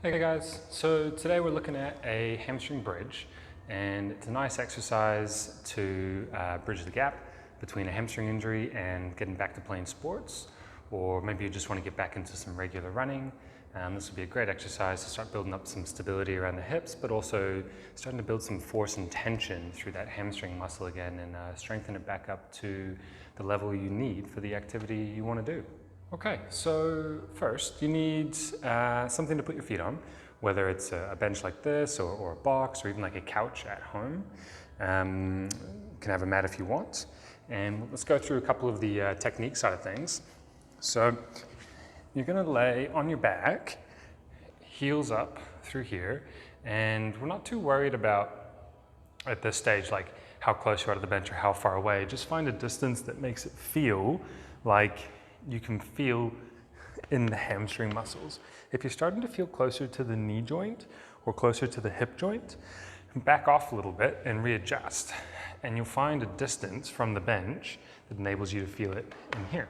Hey guys, so today we're looking at a hamstring bridge, and it's a nice exercise to bridge the gap between a hamstring injury and getting back to playing sports, or maybe you just want to get back into some regular running. This would be a great exercise to start building up some stability around the hips, but also starting to build some force and tension through that hamstring muscle again and strengthen it back up to the level you need for the activity you want to do. Okay, so first you need something to put your feet on, whether it's a bench like this or a box or even like a couch at home. You can have a mat if you want. And let's go through a couple of the technique side of things. So you're gonna lay on your back, heels up through here, and we're not too worried about at this stage like how close you are to the bench or how far away. Just find a distance that makes it feel like you can feel in the hamstring muscles. If you're starting to feel closer to the knee joint or closer to the hip joint, back off a little bit and readjust. And you'll find a distance from the bench that enables you to feel it in here.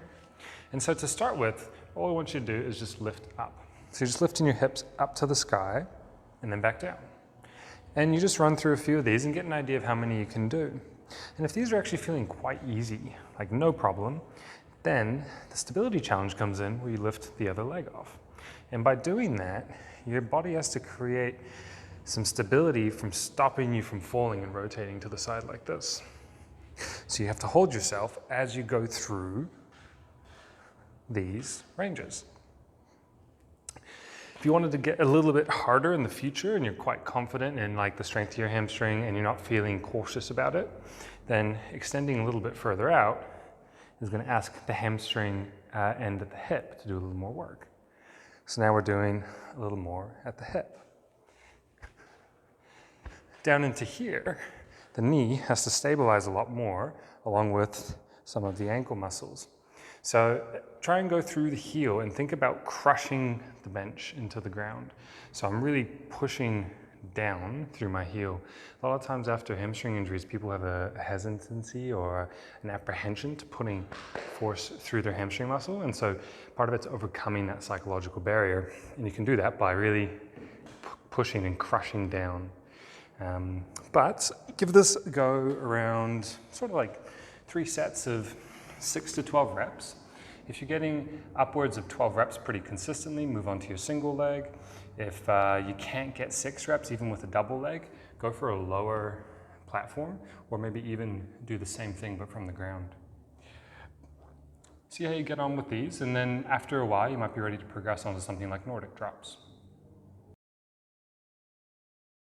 And so to start with, all I want you to do is just lift up. So you're just lifting your hips up to the sky and then back down. And you just run through a few of these and get an idea of how many you can do. And if these are actually feeling quite easy, like no problem, then the stability challenge comes in where you lift the other leg off. And by doing that, your body has to create some stability from stopping you from falling and rotating to the side like this. So you have to hold yourself as you go through these ranges. If you wanted to get a little bit harder in the future and you're quite confident in like the strength of your hamstring and you're not feeling cautious about it, then extending a little bit further out is going to ask the hamstring end at the hip to do a little more work. So now we're doing a little more at the hip. Down into here, the knee has to stabilize a lot more along with some of the ankle muscles. So try and go through the heel and think about crushing the bench into the ground. So I'm really pushing down through my heel. A lot of times after hamstring injuries, people have a hesitancy or an apprehension to putting force through their hamstring muscle. And so part of it's overcoming that psychological barrier. And you can do that by really pushing and crushing down. But give this a go around sort of like 3 sets of 6 to 12 reps. If you're getting upwards of 12 reps pretty consistently, move on to your single leg. If you can't get 6 reps, even with a double leg, go for a lower platform, or maybe even do the same thing, but from the ground. See how you get on with these, and then after a while, you might be ready to progress onto something like Nordic drops.